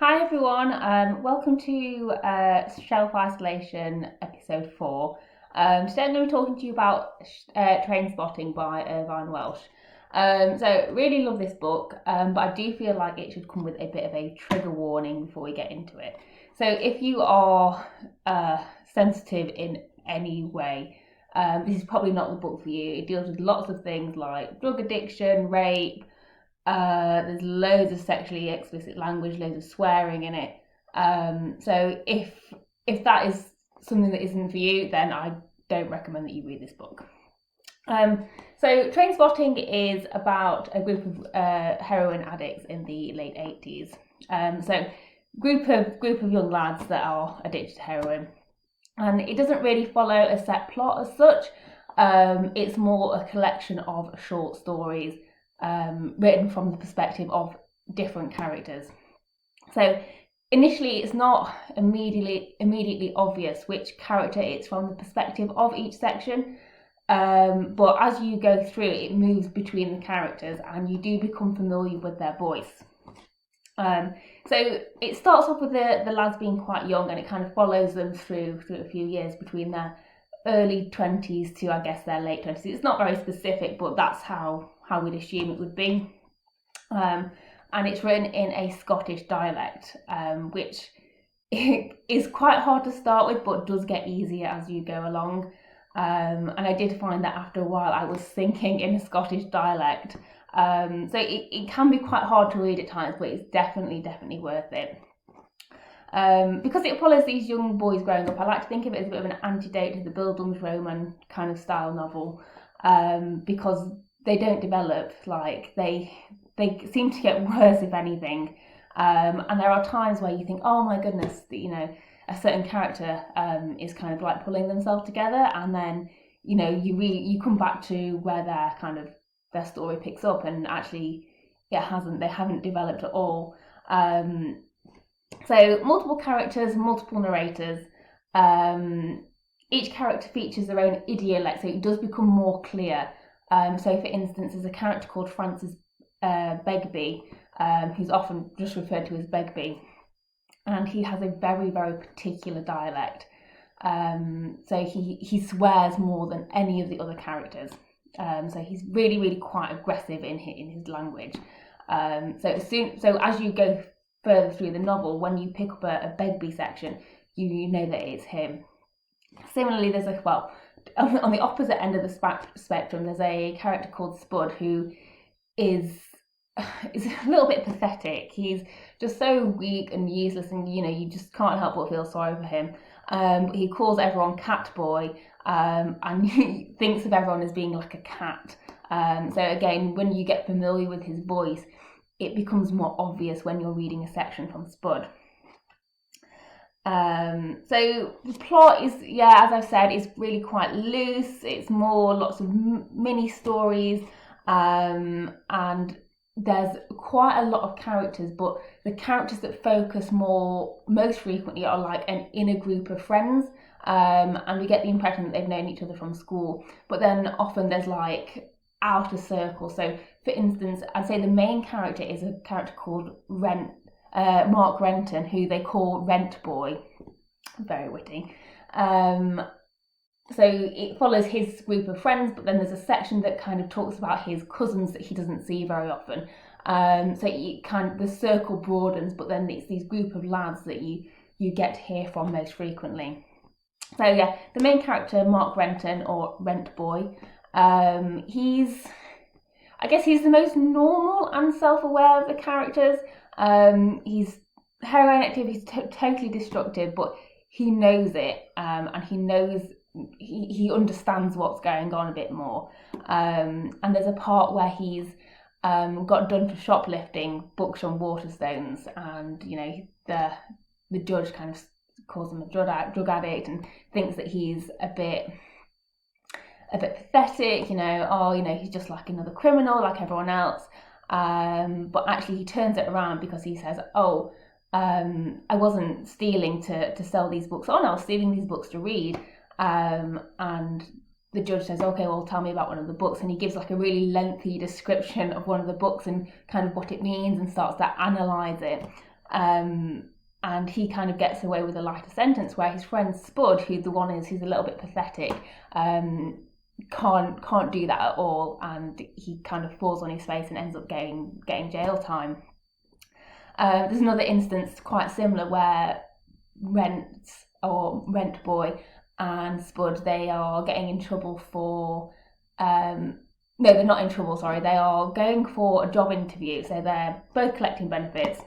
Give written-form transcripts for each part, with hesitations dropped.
Hi everyone, welcome to Shelf Isolation episode 4. Today I'm going to be talking to you about Trainspotting by Irvine Welsh. So really love this book, but I do feel like it should come with a bit of a trigger warning before we get into it. So if you are sensitive in any way, this is probably not the book for you. It deals with lots of things like drug addiction, rape, there's loads of sexually explicit language, loads of swearing in it. So if that is something that isn't for you, then I don't recommend that you read this book. So Trainspotting is about a group of heroin addicts in the late 80s. So group of young lads that are addicted to heroin, and it doesn't really follow a set plot as such. It's more a collection of short stories written from the perspective of different characters. So initially it's not immediately obvious which character it's from the perspective of each section, but as you go through it moves between the characters and you do become familiar with their voice. So it starts off with the lads being quite young, and it kind of follows them through a few years between their early 20s to I guess their late 20s. It's not very specific, but that's how we'd assume it would be. And it's written in a Scottish dialect, which is quite hard to start with, but does get easier as you go along. And I did find that after a while I was thinking in a Scottish dialect. So it can be quite hard to read at times, but it's definitely worth it. Because it follows these young boys growing up, I like to think of it as a bit of an antidote to the Bildungsroman kind of style novel, because they don't develop, like they seem to get worse if anything, and there are times where you think, oh my goodness, a certain character is kind of like pulling themselves together, and then you come back to where their story picks up, and actually they haven't developed at all. So multiple characters, multiple narrators. Each character features their own idiolect, so it does become more clear. So for instance, there's a character called Francis Begbie, who's often just referred to as Begbie, and he has a very particular dialect. So he swears more than any of the other characters. So he's really quite aggressive in his language. So as you go further through the novel, when you pick up a Begbie section, you know that it's him. Similarly, there's on the opposite end of the spectrum, there's a character called Spud who is a little bit pathetic. He's just so weak and useless, and you just can't help but feel sorry for him. He calls everyone cat boy, and he thinks of everyone as being like a cat. So again, when you get familiar with his voice, it becomes more obvious when you're reading a section from Spud. So the plot is, as I've said, is really quite loose. It's more lots of mini stories, and there's quite a lot of characters, but the characters that focus most frequently are like an inner group of friends, and we get the impression that they've known each other from school, but then often there's like outer circle. So for instance, I'd say the main character is a character called Mark Renton, who they call Rent Boy. Very witty. So it follows his group of friends, but then there's a section that kind of talks about his cousins that he doesn't see very often. So the circle broadens, but then it's these group of lads that you get to hear from most frequently. So the main character, Mark Renton, or Rent Boy, he's the most normal and self-aware of the characters. He's heroin active, he's totally destructive, but he knows it, and he knows he understands what's going on a bit more. And there's a part where he's got done for shoplifting books on Waterstones, and the judge kind of calls him a drug addict and thinks that he's a bit pathetic, he's just like another criminal like everyone else. But actually he turns it around because he says, I wasn't stealing to sell these books on, I was stealing these books to read. And the judge says, okay, well, tell me about one of the books, and he gives like a really lengthy description of one of the books and kind of what it means, and starts to analyse it. And he kind of gets away with a lighter sentence, where his friend Spud, who's a little bit pathetic, can't do that at all, and he kind of falls on his face and ends up getting jail time. There's another instance quite similar where Rent Boy and Spud, they are getting in trouble for no, they're not in trouble, sorry, they are going for a job interview, so they're both collecting benefits,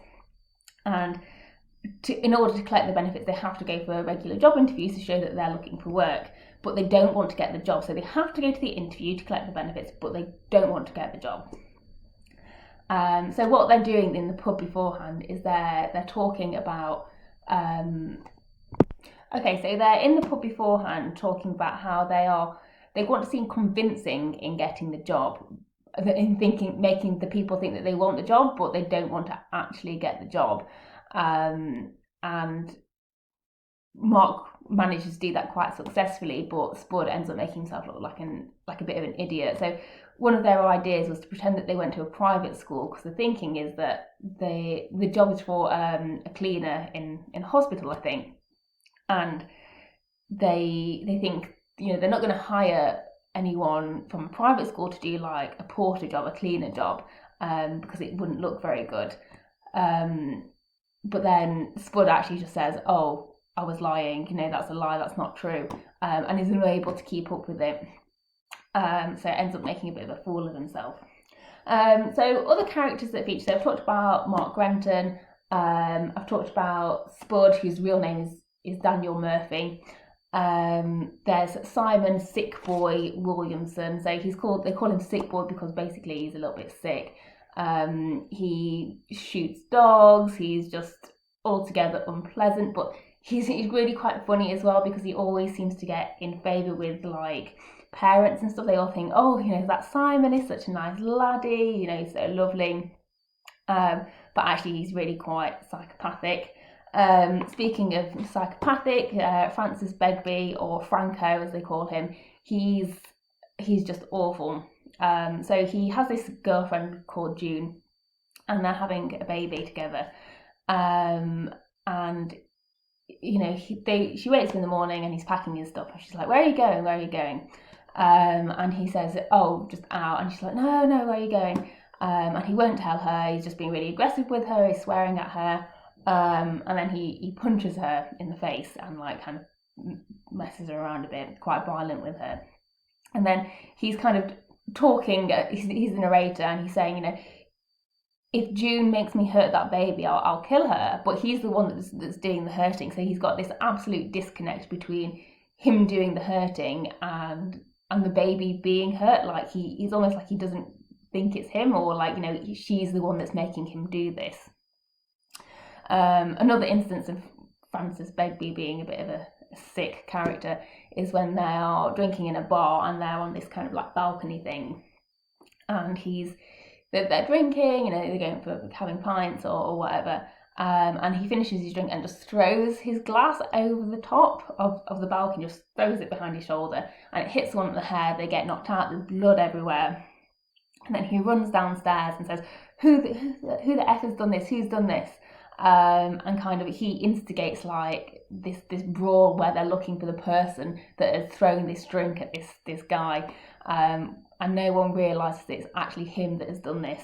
and in order to collect the benefits they have to go for regular job interviews to show that they're looking for work, but they don't want to get the job, so they have to go to the interview to collect the benefits, but they don't want to get the job. So what they're doing in the pub beforehand is they're talking about so they're in the pub beforehand talking about how they want to seem convincing in getting the job, in making the people think that they want the job, but they don't want to actually get the job. And Mark manages to do that quite successfully, but Spud ends up making himself look like a bit of an idiot. So one of their ideas was to pretend that they went to a private school, because the thinking is that the job is for a cleaner in a hospital, I think, and they think, you know, they're not going to hire anyone from a private school to do like a porter job, a cleaner job, because it wouldn't look very good. But then Spud actually just says, "Oh, I was lying, you know, that's a lie, that's not true," and is unable to keep up with it. So ends up making a bit of a fool of himself. So other characters that feature, so I've talked about Mark Grenton, I've talked about Spud, whose real name is Daniel Murphy. There's Simon Sick Boy Williamson, so they call him Sick Boy because basically he's a little bit sick. He shoots dogs, he's just altogether unpleasant, but he's really quite funny as well, because he always seems to get in favour with like parents and stuff. They all think, oh, you know, that Simon is such a nice laddie, you know, he's so lovely, but actually he's really quite psychopathic. Speaking of psychopathic, Francis Begbie, or Franco as they call him, he's just awful. So he has this girlfriend called June, and they're having a baby together, and you know, she wakes up in the morning and he's packing his stuff, and she's like, where are you going? And he says, oh, just out. And she's like, no, where are you going? And he won't tell her. He's just being really aggressive with her, he's swearing at her, and then he punches her in the face and like kind of messes her around a bit, quite violent with her. And then he's kind of talking, he's the narrator, and he's saying, you know, if June makes me hurt that baby, I'll kill her. But he's the one that's doing the hurting, so he's got this absolute disconnect between him doing the hurting and the baby being hurt. Like he's almost like he doesn't think it's him, or like, you know, she's the one that's making him do this. Another instance of Francis Begbie being a bit of a sick character is when they are drinking in a bar and they're on this kind of like balcony thing, and they're drinking, you know, they're going for having pints or whatever, and he finishes his drink and just throws his glass over the top of the balcony, just throws it behind his shoulder, and it hits one on the head. They get knocked out, there's blood everywhere, and then he runs downstairs and says, who the F has done this, who's done this? And kind of he instigates like this brawl where they're looking for the person that has thrown this drink at this guy, and no one realises that it's actually him that has done this.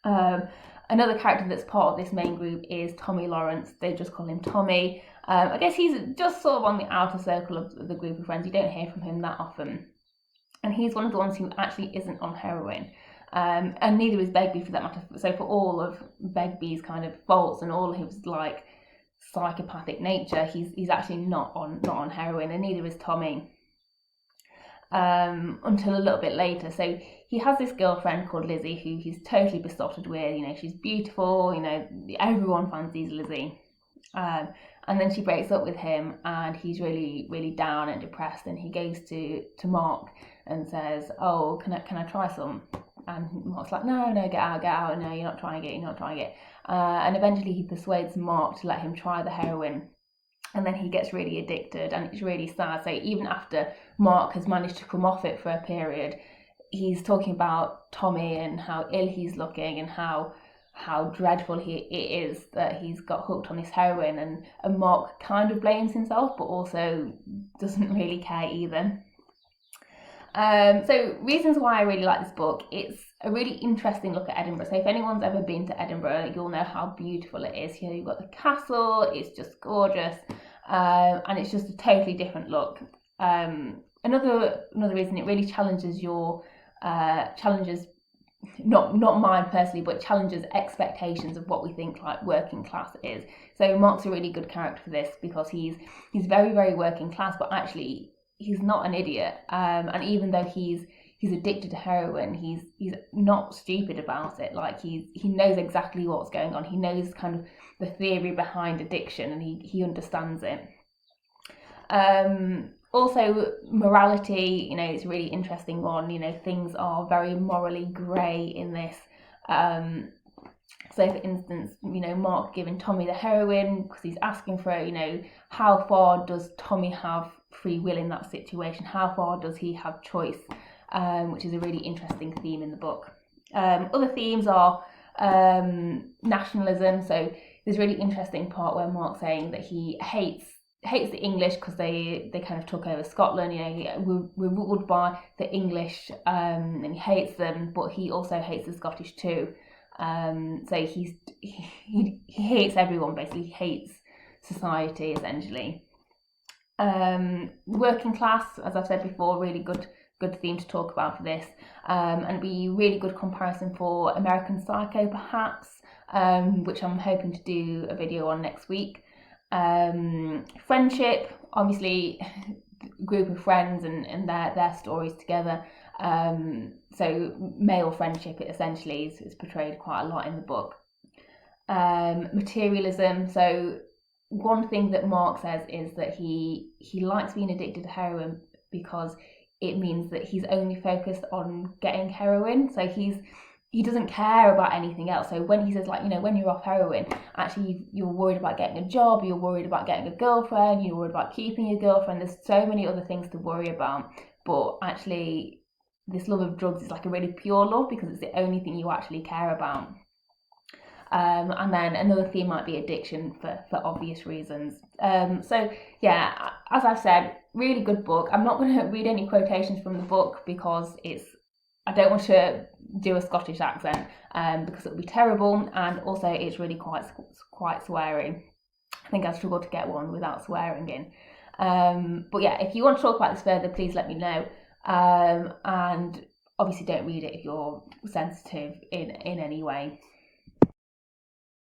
Another character that's part of this main group is Tommy Lawrence. They just call him Tommy. I guess he's just sort of on the outer circle of the group of friends. You don't hear from him that often, and he's one of the ones who actually isn't on heroin. And neither is Begbie, for that matter. So for all of Begbie's kind of faults and all his like psychopathic nature, he's actually not on heroin, and neither is Tommy. Until a little bit later. So he has this girlfriend called Lizzie who he's totally besotted with. You know, she's beautiful, you know, everyone fancies Lizzie. And then she breaks up with him, and he's really, really down and depressed, and he goes to Mark and says, oh, can I try some? And Mark's like, no, get out, no, you're not trying it. And eventually he persuades Mark to let him try the heroin, and then he gets really addicted, and it's really sad. So even after Mark has managed to come off it for a period, he's talking about Tommy and how ill he's looking, and how how dreadful it is that he's got hooked on this heroin, and Mark kind of blames himself but also doesn't really care either. So reasons why I really like this book: it's a really interesting look at Edinburgh. So if anyone's ever been to Edinburgh, you'll know how beautiful it is. You've got the castle, it's just gorgeous, and it's just a totally different look. Another reason, it really challenges your not mine personally, but challenges expectations of what we think like working class is. So Mark's a really good character for this because he's very, very working class, but actually he's not an idiot. And even though he's addicted to heroin, he's not stupid about it. Like he knows exactly what's going on. He knows kind of the theory behind addiction, and he understands it. Also, morality, it's a really interesting one. Things are very morally grey in this. So, for instance, Mark giving Tommy the heroin because he's asking for it. How far does Tommy have free will in that situation? How far does he have choice? Which is a really interesting theme in the book. Other themes are nationalism. So there's a really interesting part where Mark's saying that he hates the English because they kind of took over Scotland. We're ruled by the English, and he hates them, but he also hates the Scottish too. So he hates everyone, basically. He hates society essentially. Working class, as I've said before, really good theme to talk about for this, and be really good comparison for American Psycho perhaps, which I'm hoping to do a video on next week. Friendship, obviously, group of friends and their stories together. So male friendship, it essentially is portrayed quite a lot in the book. Materialism. So one thing that Mark says is that he likes being addicted to heroin because it means that he's only focused on getting heroin. So he doesn't care about anything else. So when he says, when you're off heroin, actually you're worried about getting a job, you're worried about getting a girlfriend, you're worried about keeping your girlfriend. There's so many other things to worry about. But actually, this love of drugs is like a really pure love because it's the only thing you actually care about. And then another theme might be addiction for obvious reasons. So yeah, as I've said, really good book. I'm not going to read any quotations from the book because I don't want to do a Scottish accent because it would be terrible, and also it's really quite swearing. I think I struggled to get one without swearing in. But yeah, if you want to talk about this further, please let me know. And obviously don't read it if you're sensitive in any way.